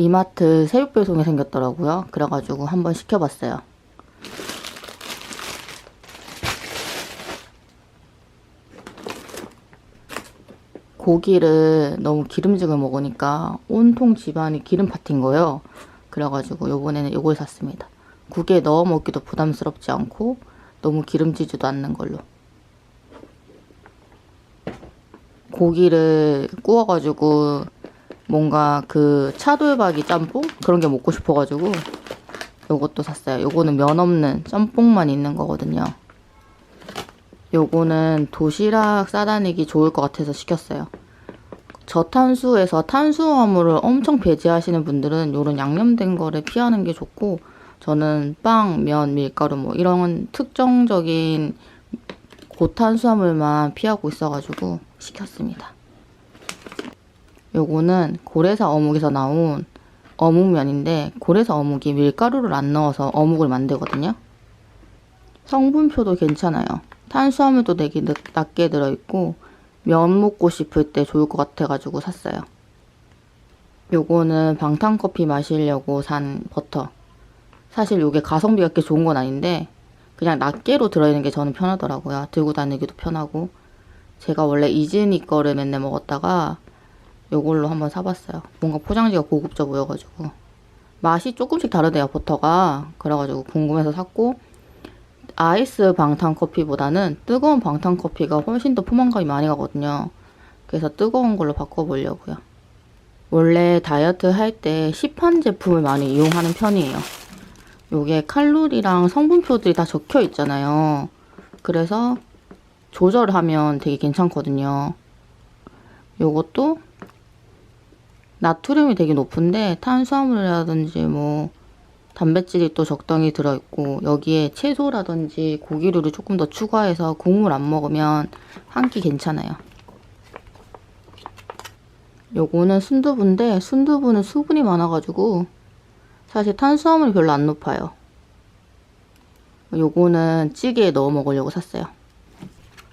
이마트 새벽 배송이 생겼더라고요. 그래가지고 한번 시켜봤어요. 고기를 너무 기름진 걸 먹으니까 온통 집안이 기름 파티인 거예요. 그래가지고 요번에는 요걸 샀습니다. 국에 넣어 먹기도 부담스럽지 않고 너무 기름지지도 않는 걸로. 고기를 구워가지고 뭔가 그 차돌박이 짬뽕? 그런 게 먹고 싶어가지고 요것도 샀어요. 요거는 면 없는 짬뽕만 있는 거거든요. 요거는 도시락 싸다니기 좋을 것 같아서 시켰어요. 저탄수에서 탄수화물을 엄청 배제하시는 분들은 요런 양념된 거를 피하는 게 좋고, 저는 빵, 면, 밀가루 뭐 이런 특정적인 고탄수화물만 피하고 있어가지고 시켰습니다. 요거는 고래사 어묵에서 나온 어묵면인데, 고래사 어묵이 밀가루를 안 넣어서 어묵을 만들거든요. 성분표도 괜찮아요. 탄수화물도 되게 낮게 들어있고 면 먹고 싶을 때 좋을 것 같아가지고 샀어요. 요거는 방탄커피 마시려고 산 버터. 사실 요게 가성비가 그렇게 좋은 건 아닌데 그냥 낱개로 들어있는 게 저는 편하더라고요. 들고 다니기도 편하고. 제가 원래 이즈니 거를 맨날 먹었다가 요걸로 한번 사봤어요. 뭔가 포장지가 고급져 보여가지고. 맛이 조금씩 다르대요, 버터가. 그래가지고 궁금해서 샀고, 아이스 방탄커피보다는 뜨거운 방탄커피가 훨씬 더 포만감이 많이 가거든요. 그래서 뜨거운 걸로 바꿔보려고요. 원래 다이어트 할 때 시판 제품을 많이 이용하는 편이에요. 요게 칼로리랑 성분표들이 다 적혀 있잖아요. 그래서 조절하면 되게 괜찮거든요. 요것도 나트륨이 되게 높은데 탄수화물이라든지 뭐 단백질이 또 적당히 들어있고, 여기에 채소라든지 고기류를 조금 더 추가해서 국물 안 먹으면 한 끼 괜찮아요. 요거는 순두부인데 순두부는 수분이 많아가지고 사실 탄수화물이 별로 안 높아요. 요거는 찌개에 넣어 먹으려고 샀어요.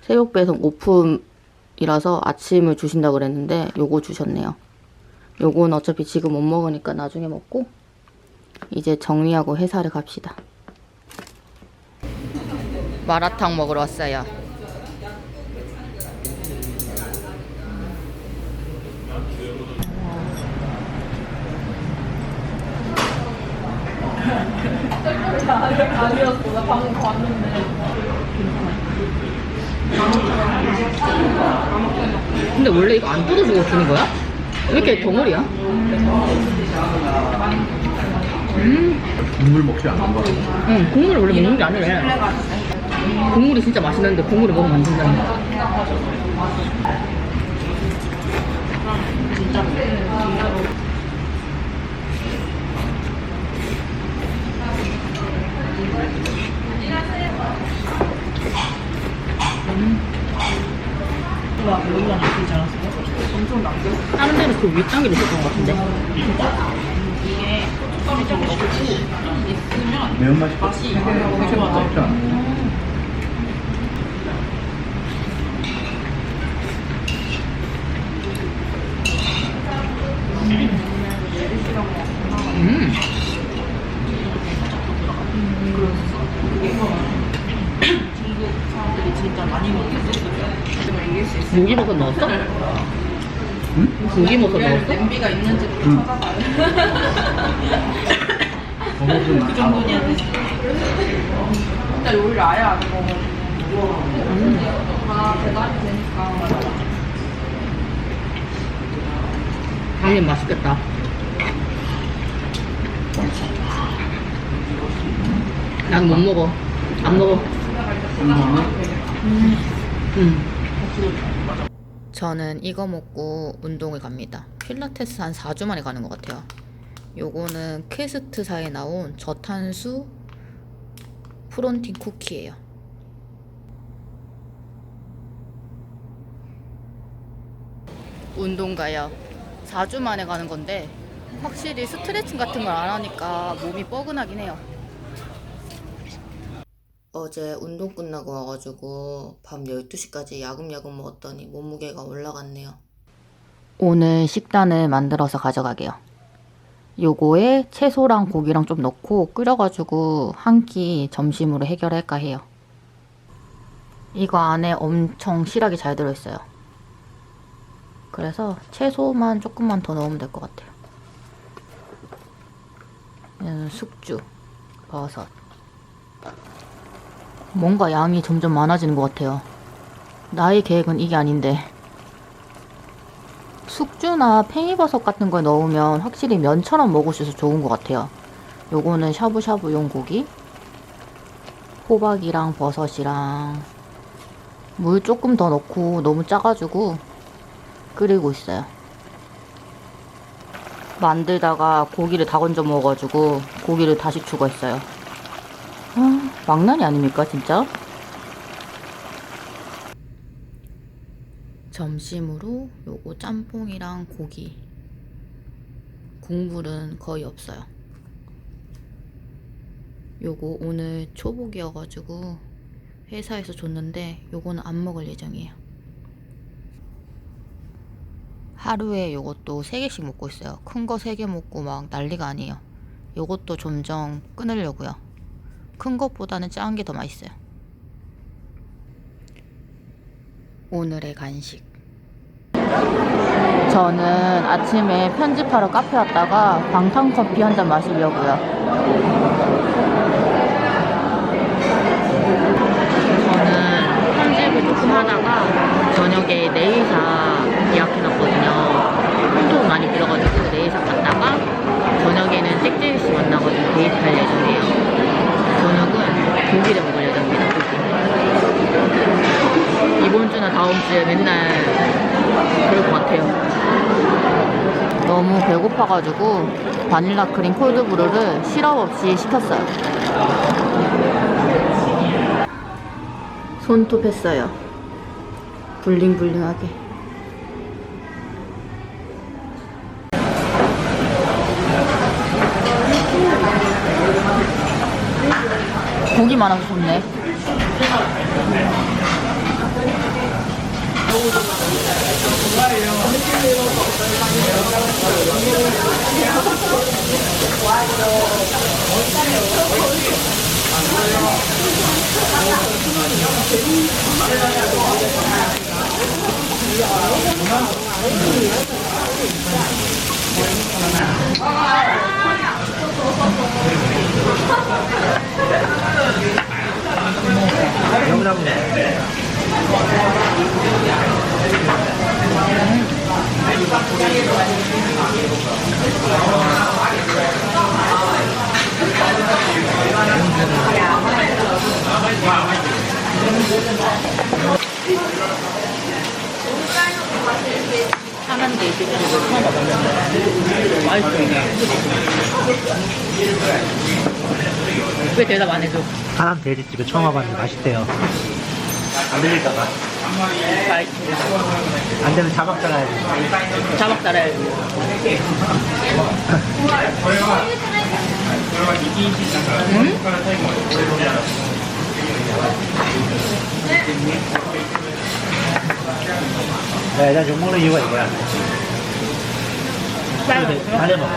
새벽 배송 오픈이라서 아침을 주신다고 그랬는데 요거 주셨네요. 요거는 어차피 지금 못 먹으니까 나중에 먹고 이제 정리하고 회사를 갑시다. 마라탕 먹으러 왔어요. 아니었어. 나 방금 봤는데. 근데 원래 이거 안 뜯어주고 주는 거야? 왜 이렇게 덩어리야? 국물 먹지 않는 거. 응, 국물을 원래 먹는 게 아니래. 국물이 진짜 맛있는데 국물을 먹으면 안 된다는 거야. 와, 너무 남기지 않았어? 엄청 남겼어. 다른 데는 그 윗단계로 있었던 것 같은데. 이게 살짝 넣고 있으면 매운맛이 맛이 생각보다 없지 않아. 중국 사람들이 진짜 많이 먹는 소스예요. 이길 수 있어. 고기버섯 넣었어? 응? 고기버섯 넣었어? 냄비가 있는지도 응. 찾아봐요. 어묵은 그 정도냐 됐어. 진짜 요리를 아예 안 먹어가지고. 다 배달이 되니까. 당연히 맛있겠다. 난 못 먹어. 안 먹어. 저는 이거 먹고 운동을 갑니다. 필라테스 한 4주 만에 가는 것 같아요. 요거는 퀘스트사에 나온 저탄수 프론틴 쿠키예요. 운동 가요. 4주 만에 가는 건데 확실히 스트레칭 같은 걸 안 하니까 몸이 뻐근하긴 해요. 어제 운동 끝나고 와가지고 밤 12시까지 야금야금 먹었더니 몸무게가 올라갔네요. 오늘 식단을 만들어서 가져가게요. 요거에 채소랑 고기랑 좀 넣고 끓여가지고 한 끼 점심으로 해결할까 해요. 이거 안에 엄청 실하게 잘 들어있어요. 그래서 채소만 조금만 더 넣으면 될 것 같아요. 얘는 숙주, 버섯. 뭔가 양이 점점 많아지는 것 같아요. 나의 계획은 이게 아닌데. 숙주나 팽이버섯 같은 걸 넣으면 확실히 면처럼 먹을 수 있어서 좋은 것 같아요. 요거는 샤브샤브용 고기, 호박이랑 버섯이랑 물 조금 더 넣고 너무 짜가지고 끓이고 있어요. 만들다가 고기를 다 건져 먹어가지고 고기를 다시 추가했어요. 아, 망나니 아닙니까 진짜? 점심으로 요거 짬뽕이랑 고기. 국물은 거의 없어요. 요거 오늘 초복이어가지고 회사에서 줬는데 요거는 안 먹을 예정이에요. 하루에 요것도 3개씩 먹고 있어요. 큰 거 3개 먹고 막 난리가 아니에요. 요것도 점점 끊으려고요. 큰 것보다는 작은 게 더 맛있어요. 오늘의 간식. 저는 아침에 편집하러 카페 왔다가 방탄커피 한 잔 마시려고요. 저는 편집을 조금 하다가 저녁에 네일사 예약해놨거든요. 손톱 많이 들어가지고 네일사 갔다가 저녁에는 잭제이씨 만나가지고 데이트할 예정이에요. 저녁은 고기를 먹을 예정입니다. 고기. 이번 주나 다음 주에 맨날 그럴 것 같아요. 너무 배고파가지고 바닐라 크림 콜드브루를 시럽 없이 시켰어요. 손톱 했어요. 블링블링하게. 고기 많아서 좋네. 하는 게 있을 줄 처음 와봤는데 맛있어요. 왜 대답 안 해줘? 하남 돼지집에 처음 와봤는데 맛있대요. 안 들릴까봐. 맛있어. 안 되면 자박 따라야지. 자막 따라야지. 네, 나 욕먹는 이유가 이거야. 빨리 먹어.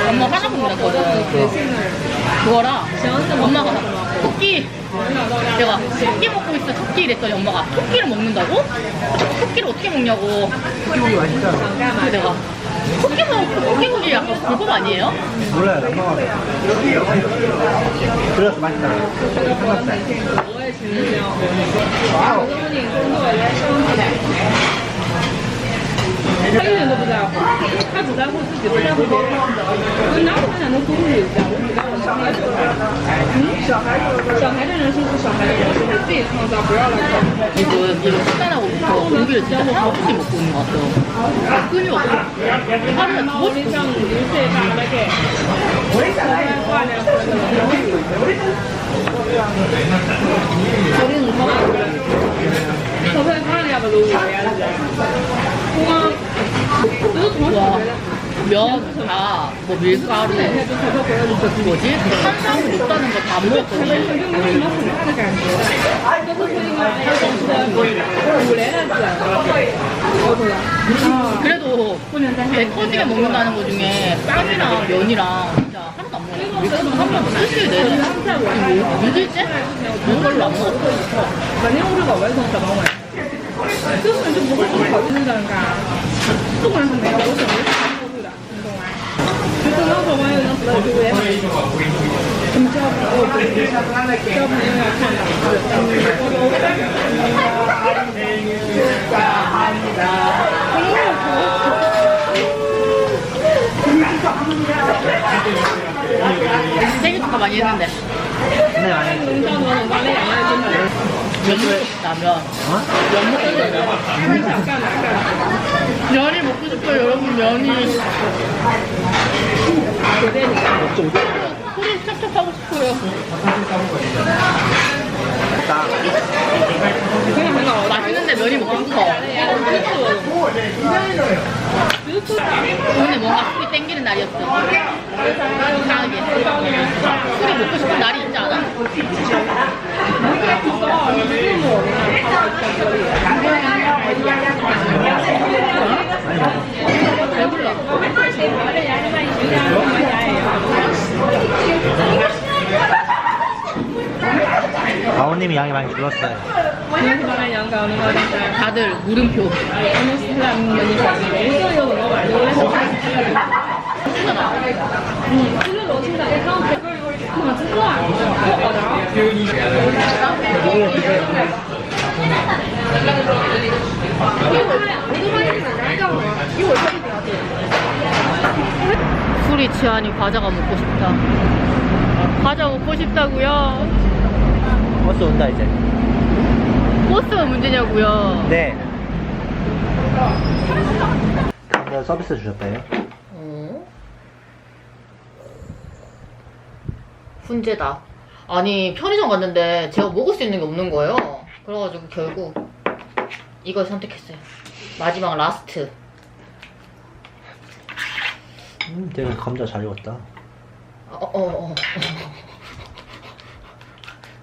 엄마 화장품 그랬거든. 그거랑 엄마가 토끼. 내가 토끼 먹고 있어 토끼 이랬더니 엄마가 토끼를 먹는다고? 토끼를 어떻게 먹냐고. 토끼고기 맛있잖아. 그래서 내가 토끼고기 약간 불법 아니에요? 몰라요, 안 먹어요. 그래서 맛있잖아. 삼겹살. 와우. 他一点都不在乎，他只在乎自己，不在乎别人。我哪有他想能哭哭有家？我只在乎小孩。小孩的人舒服，小孩的人舒服。 이거 식단하고부터 고기를 진짜 하나씩 먹고 있는 것 같아요. 끊임없이 하루에 2번씩 와, 면, 다, 뭐 밀가루, 뭐지? 탄수화물 없다는 거 다 먹었거든요. 그래도 배 터지게 먹는다는 거 중에 빵이랑 면이랑 진짜 하나도 안 먹어요. 밀가루 한 번도 쓸게 내내. 뭐 믿을지? 이걸로 안 먹었어. 反正我是老外从小帮我，根本就不会去考虑那个干，不管是哪个，我整个是看过去的，你懂吗？就正当说网友能知道就我也什么交朋友，交朋友要看档次。생일 축하 많이 했는데. 근데 많이 했지. 면 먹고 싶다, 면. 어? 면 먹고 싶다. 면이 먹고 싶어요, 여러분, 면이. 소리 척척 하고 싶어요. 맛있는데 면이 먹고 싶어. 오늘 뭔가 술이 땡기는 날이었어. 이상하게. 술이 먹고 싶은 날이 있지 않아? 가오님이 양이 많이 줄었어요. 다들 물음표. 술이 취하니 과자가 먹고 싶다. 과자 먹고 싶다고요? 버스 온다 이제. 버스가 문제냐고요? 네. 근데 서비스 주셨다요? 훈제다. 아니 편의점 갔는데 제가 먹을 수 있는 게 없는 거예요. 그래가지고 결국 이걸 선택했어요. 마지막 라스트. 내가 감자 잘 익었다.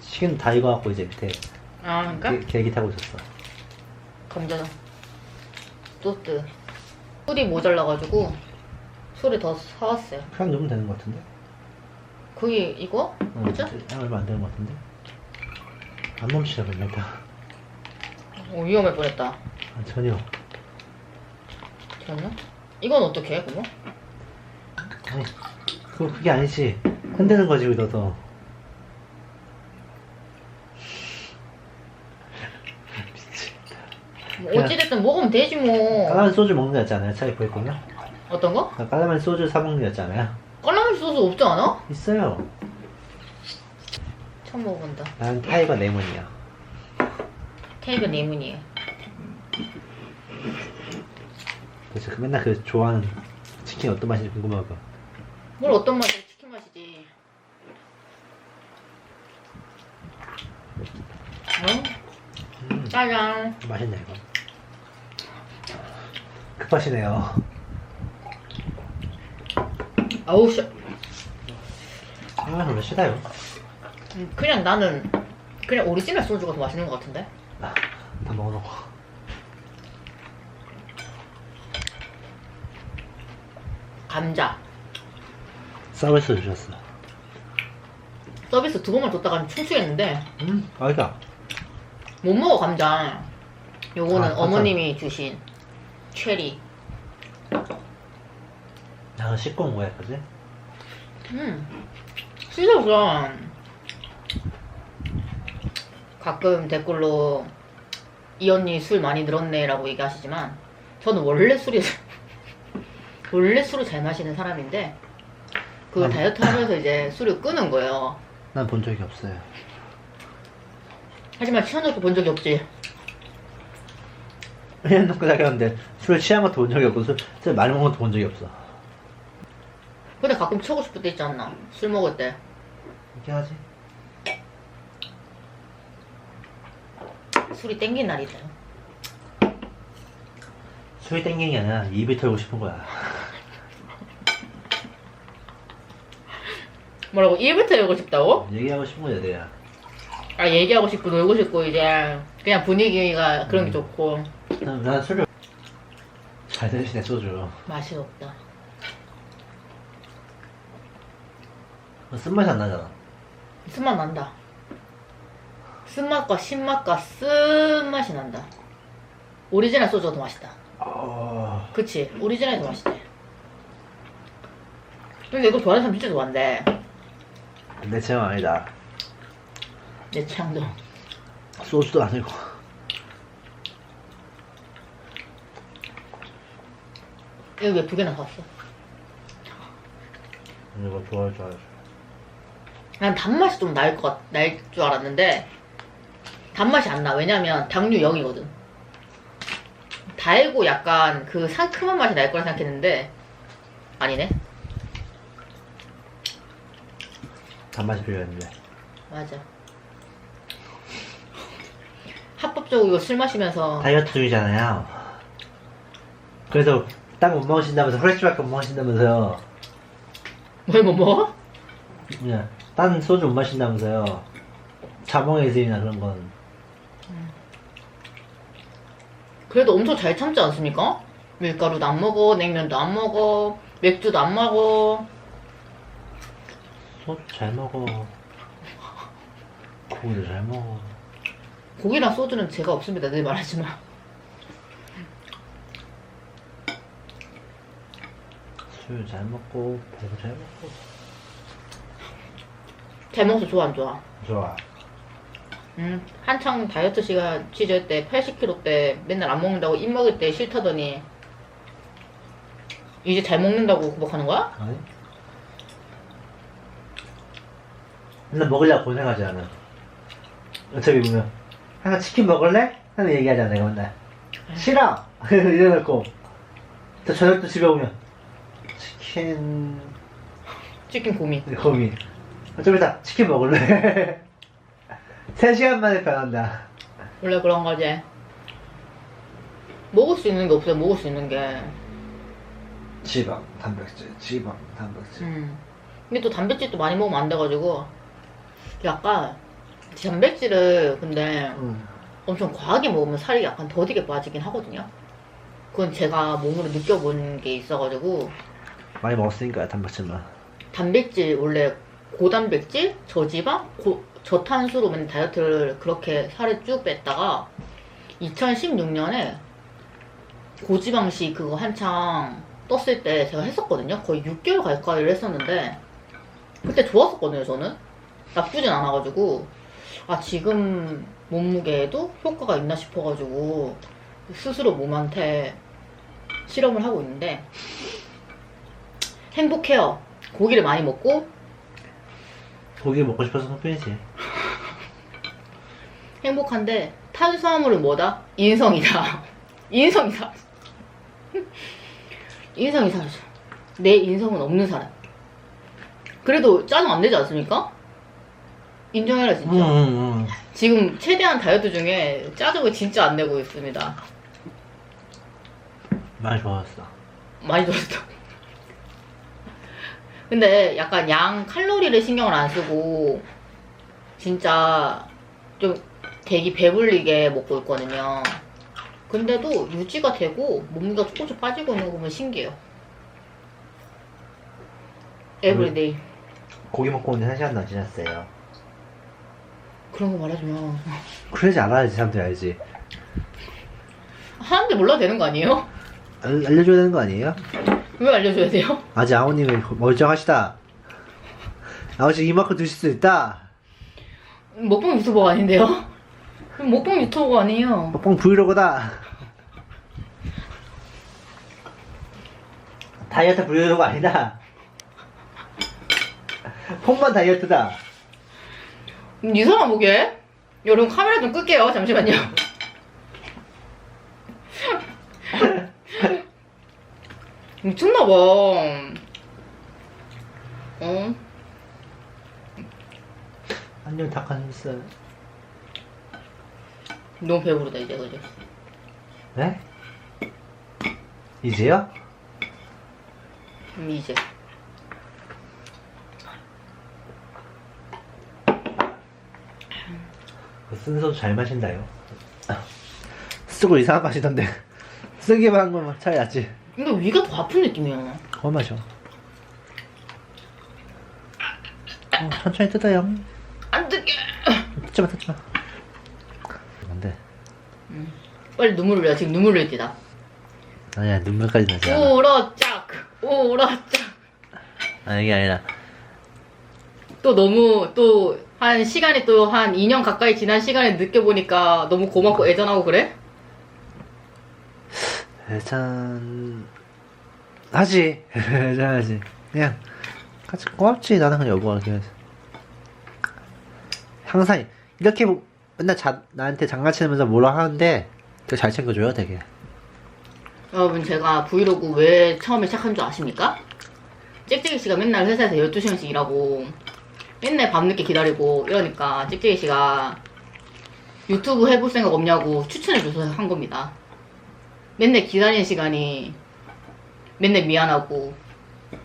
식은 다 익어갖고 이제 밑에 아 그러니까? 계기 타고 있었어. 감자 소스. 술이 모자라가지고 술을 더 사왔어요. 그냥 넣으면 되는 것 같은데? 거기 이거? 그죠? 얼마 안 되는 것 같은데? 안 멈추려 맨날 다. 위험할 뻔했다. 아, 전혀. 전혀? 이건 어떻게 해 그거? 아니 그게 아니지. 흔드는 거지 여기 넣어서. 뭐 어찌됐든 먹으면 되지 뭐. 까라멜 소주 먹는 거 같잖아요. 차에 보였군요. 어떤 거? 까라멜 소주 사 먹는 거 같잖아요. 깔라멜 소스 없지 않아? 있어요. 처음 먹어본다. 난 타이거 레몬이야. 테이블 네모니에요. 그래서 그 맨날 그 좋아하는 치킨 어떤 맛인지 궁금하고. 뭘 어떤 맛이야? 치킨 맛이지. 짜잔. 맛있네 이거. 급하시네요. 아우 씨. 아 왜 싫어요? 그냥 나는 그냥 오리지널 소주가 더 맛있는 것 같은데. 다 먹어놓고. 감자. 서비스 주셨어. 서비스 2번만 줬다가 충수했는데 맛있다. 못 먹어 감자. 요거는 아, 어머님이 주신 체리. 나 씻고 온 거야, 그지? 씻어서 가끔 댓글로 이 언니 술 많이 늘었네 라고 얘기하시지만 저는 원래 술을 잘 마시는 사람인데 그 다이어트 하면서 이제 술을 끊은 거예요. 난 본 적이 없어요. 하지만 취한 적도 본 적이 없지. 1년 넘게 사귀었는데 술 취한 것도 본 적이 없고 술 많이 먹은 것도 본 적이 없어. 근데 가끔 치고 싶을 때 있지 않나? 술 먹을 때. 이렇게 하지. 술이 땡긴 날이 있어요. 술이 땡기는 게 아니라 입이 털고 싶은 거야. 뭐라고? 입부터 열고 싶다고? 얘기하고 싶은 거야 내가. 아, 얘기하고 싶고 놀고 싶고 이제 그냥 분위기가 그런 게 좋고. 난 술을 잘 드시네 소주. 맛이 없다. 쓴맛이 안 나잖아. 쓴맛 난다. 쓴맛과 신맛과 쓴맛이 난다. 오리지널 소주가 더 맛있다. 그치? 오리지널이 더 맛있대. 근데 이거 좋아하는 사람 진짜 좋아한대. 내 취향 아니다. 내 취향도. 소주도 아니고. 이거 왜 두 개나 샀어? 이거 좋아해. 난 단맛이 좀 날 줄 알았는데 단맛이 안 나. 왜냐면 당류 0이거든. 달고 약간 그 상큼한 맛이 날 거라 생각했는데 아니네. 단맛이 필요했는데. 맞아. 합법적으로 이거 술 마시면서 다이어트 중이잖아요. 그래서 딴 거 못 먹으신다면서 프레시밖에 못 먹으신다면서요. 뭘 못 먹어? 그냥 딴 소주 못 마신다면서요. 자몽에이즈나 그런 건. 그래도 엄청 잘 참지 않습니까? 밀가루도 안 먹어, 냉면도 안 먹어, 맥주도 안 먹어. 소주 잘 먹어. 고기도 잘 먹어. 고기랑 소주는 죄가 없습니다. 늘 말하지만. 술 잘 먹고 배도 잘 먹고. 잘 먹어서 좋아 안 좋아? 좋아. 한창 다이어트 시간 시절 때 80kg 때 맨날 안 먹는다고 입 먹을 때 싫다더니 이제 잘 먹는다고 구박하는 거야? 아니? 맨날 먹으려고 고생하지 않아. 어차피 보면 항상 치킨 먹을래? 하는 얘기하잖아 내가 맨날. 싫어! 이래놓고 또 저녁 또 집에 오면 치킨 치킨 고민. 좀 이따 치킨 먹을래? 3시간 만에 변한다. 원래 그런 거지. 먹을 수 있는 게 없어요. 먹을 수 있는 게. 지방, 단백질. 근데 또 단백질도 많이 먹으면 안 돼가지고 약간 단백질을 근데 엄청 과하게 먹으면 살이 약간 더디게 빠지긴 하거든요. 그건 제가 몸으로 느껴본 게 있어가지고. 많이 먹었으니까 단백질만. 단백질 원래 고단백질, 저지방, 저탄수로 맨 다이어트를 그렇게 살을 쭉 뺐다가 2016년에 고지방식 그거 한창 떴을 때 제가 했었거든요. 거의 6개월 가까이를 했었는데 그때 좋았었거든요. 저는 나쁘진 않아가지고 아 지금 몸무게에도 효과가 있나 싶어가지고 스스로 몸한테 실험을 하고 있는데 행복해요. 고기를 많이 먹고 고기 먹고 싶어서 손편이지. 행복한데 탄수화물은 뭐다? 인성이다. 인성이다. 인성이다. 내 인성은 없는 사람. 그래도 짜증 안 내지 않습니까? 인정해라 진짜. 지금 최대한 다이어트 중에 짜증을 진짜 안 내고 있습니다. 많이 좋아졌어. 많이 좋았어. 근데 약간 양 칼로리를 신경을 안 쓰고 진짜 좀 되게 배불리게 먹고 있거든요. 근데도 유지가 되고 몸무게가 조금씩 빠지고 있는 거 보면 신기해요. 에브리데이. 고기 먹고 온 지 1시간도 안 지났어요. 그런 거 말하지 마. 그러지 않아야지 사람들이 알지. 하는데 몰라도 되는 거 아니에요? 알려줘야 되는 거 아니에요? 왜 알려줘야 돼요? 아직 아우님이 멀쩡하시다. 아버지 이만큼 드실 수 있다. 먹방 유튜버가 아닌데요? 먹방 유튜버가 아니에요. 먹방 브이로그다. 다이어트 브이로그 아니다. 폰만 다이어트다. 이 사람 보기에 여러분 카메라 좀 끌게요. 잠시만요. 미쳤나봐. 어? 안녕 닭가슴살. 너무 배부르다 이제 그지? 네? 이제요? 이제 그 쓴 소주 잘 마신다요. 쓰고 이상한 거 하시던데. 쓰기만 한 거면 차라리 낫지. 근데 위가 더 아픈 느낌이야. 그거 마셔. 천천히 뜯어요. 안 뜨게. 뜯지마 뜯지마. 안돼. 빨리 눈물 흘려. 지금 눈물 흘릴 때다. 아니야 눈물까지 나지 않아. 오라짝 오라짝. 아 이게 아니라 또 너무 또 한 시간이 또 한 2년 가까이 지난 시간에 느껴보니까 너무 고맙고 애잔하고 그래? 애잔 하지. 애잔하지. 그냥 같이 고맙지. 나는 그냥 여보가 그냥 항상 이렇게 맨날 나한테 장난치면서 뭐라 하는데 되게 잘 챙겨줘요 되게. 여러분 제가 브이로그 왜 처음에 시작한 줄 아십니까? 짹짹이 씨가 맨날 회사에서 12시간씩 일하고 맨날 밤늦게 기다리고 이러니까 짹짹이 씨가 유튜브 해볼 생각 없냐고 추천해줘서 한 겁니다. 맨날 기다리는 시간이 맨날 미안하고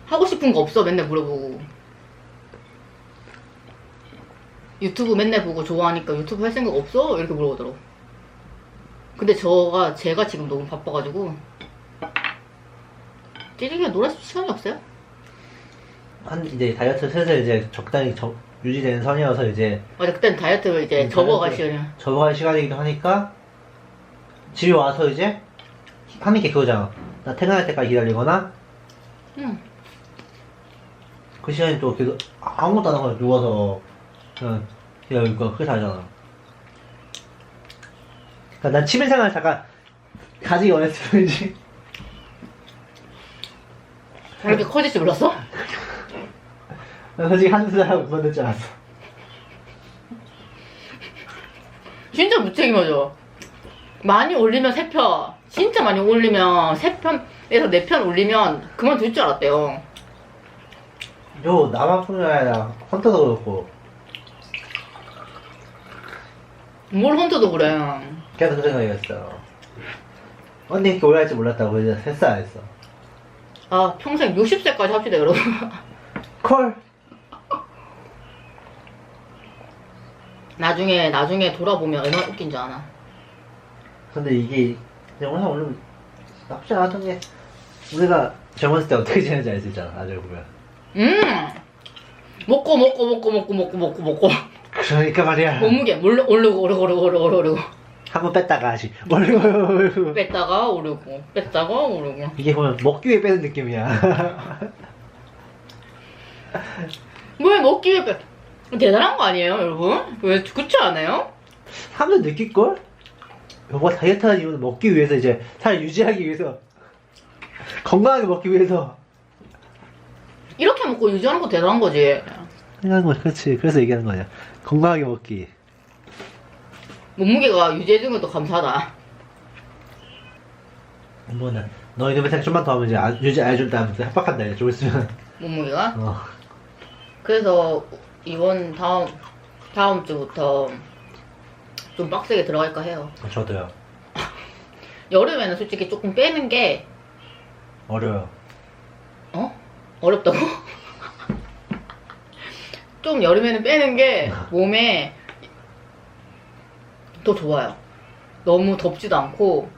하고 싶은 거 없어 맨날 물어보고 유튜브 맨날 보고 좋아하니까 유튜브 할 생각 없어? 이렇게 물어보더라고. 근데 제가 지금 너무 바빠가지고 찌릿이가 놀았을 시간이 없어요. 한 이제 다이어트 슬슬 이제 적당히 유지되는 선이어서 이제 맞아 그땐 다이어트를 이제 접어갈 시간이야. 접어갈 시간이기도 하니까 집에 와서 이제 하는 게 그거잖아. 나 퇴근할 때까지 기다리거나 응. 그 시간에 또 계속 아무것도 안 하고 누워서 그냥 기다리니까 그게 다르잖아. 그러니까 난 취미생활 잠깐 가지기 원했을 뿐이지. 그렇게 커질 줄 몰랐어? 난 솔직히 한두 달 하고 그만둘 줄 알았어. 진짜 무책임하죠. 많이 올리면 3편, 진짜 많이 올리면 3편에서 4편 올리면 그만둘 줄 알았대요. 요 나만 뿐이 아니라 헌터도 그렇고 뭘 혼자도 그래. 계속 그 생각이었어. 언니 이렇게 오래 할 줄 몰랐다고 이제 했어 안 했어? 아 평생 60세까지 합시다 여러분. 콜! 나중에 돌아보면 얼마나 웃긴지 아나. 근데 이게 영상 올리면 나쁘지 않았던 게 우리가 젊었을 때 어떻게 지냈는지 알 수 있잖아. 나중에 보면. 먹고 그러니까 말이야. 몸무게 오르고 한번 뺐다가 다시 올리고 뺐다가 오르고 이게 보면 먹기 위해 빼는 느낌이야. 뭘 먹기 위해 대단한 거 아니에요 여러분? 왜 그렇지 않아요? 사람들 느낄걸? 여보가 다이어트 하는 이유는 먹기 위해서 이제 살 유지하기 위해서 건강하게 먹기 위해서 이렇게 먹고 유지하는 거 대단한 거지. 생각하는 거지. 그렇지. 그래서 얘기하는 거냐. 건강하게 먹기. 몸무게가 유지해준 것도 감사하다. 뭐나 너 이놈의 생 좀만 더 하면 이제 유지 안 해준다 하면서 협박한다 이제 좀 있으면. 몸무게가? 어. 그래서 이번 다음 주부터 좀 빡세게 들어갈까 해요. 저도요. 여름에는 솔직히 조금 빼는 게 어려워요. 어렵다고? 좀 여름에는 빼는 게 몸에 더 좋아요. 너무 덥지도 않고.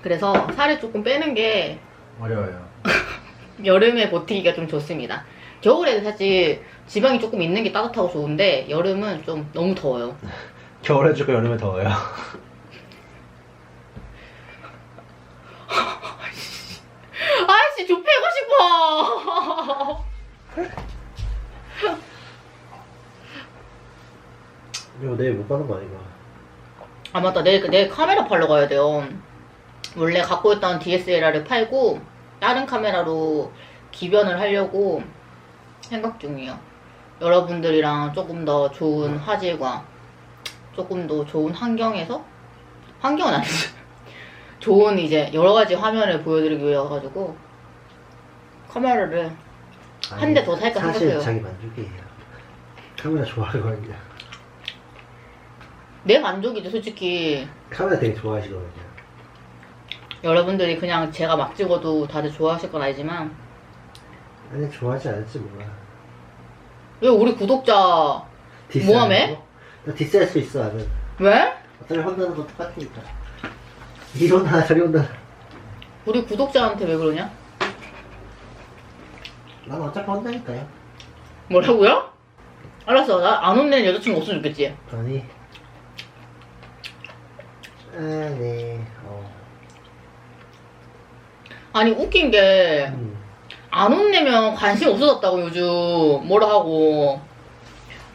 그래서 살을 조금 빼는 게 어려워요. 여름에 버티기가 좀 좋습니다. 겨울에는 사실 지방이 조금 있는 게 따뜻하고 좋은데 여름은 좀 너무 더워요. 겨울에 춥고 여름에 더워요. 아이씨 좀 패고 싶어. 이거 내일 못 가는 거 아닌가? 아 맞다 내일 카메라 팔러 가야 돼요. 원래 갖고 있던 DSLR을 팔고 다른 카메라로 기변을 하려고 생각 중이에요. 여러분들이랑 조금 더 좋은 화질과 조금 더 좋은 환경에서 환경은 아니지 좋은 이제 여러 가지 화면을 보여드리기 위해가지고 카메라를 한 대 더 살까 사실 생각해요. 자기 만족이에요. 카메라 좋아하거든요. 내 만족이죠 솔직히. 카메라 되게 좋아하시거든요. 여러분들이 그냥 제가 막 찍어도 다들 좋아하실 건 알지만 아니 좋아하지 않을지 몰라. 왜 우리 구독자 모함해? 나 디스할 수 있어 나는. 왜? 어차피 혼나는 거 똑같으니까. 이리 혼나 저리 혼나. 우리 구독자한테 왜 그러냐? 난 어차피 혼나니까요. 뭐라고요? 알았어. 나 안 혼내는 여자친구 없으면 좋겠지. 아니. 아니. 아니 웃긴 게 안 혼내면 관심 없어졌다고 요즘 뭐라 하고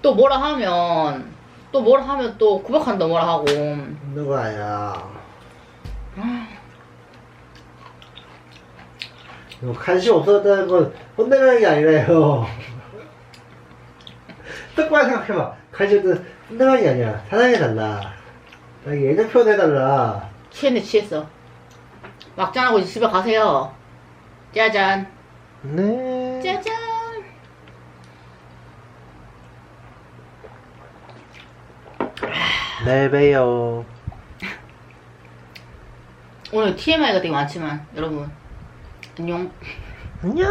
또 뭐라 하면 또 구박한다 뭐라 하고. 누가야? 이거 관심 없었다는 건 혼내라는 게 아니라요. 똑바로 생각해봐. 관심 없는 혼내라는 게 아니야. 사랑해달라. 자기 애정 표현해달라. 취했네 취했어. 막장하고 이제 집에 가세요. 짜잔. 네. 짜잔. 내일 봬요. 오늘 TMI가 되게 많지만 여러분 안녕. 안녕.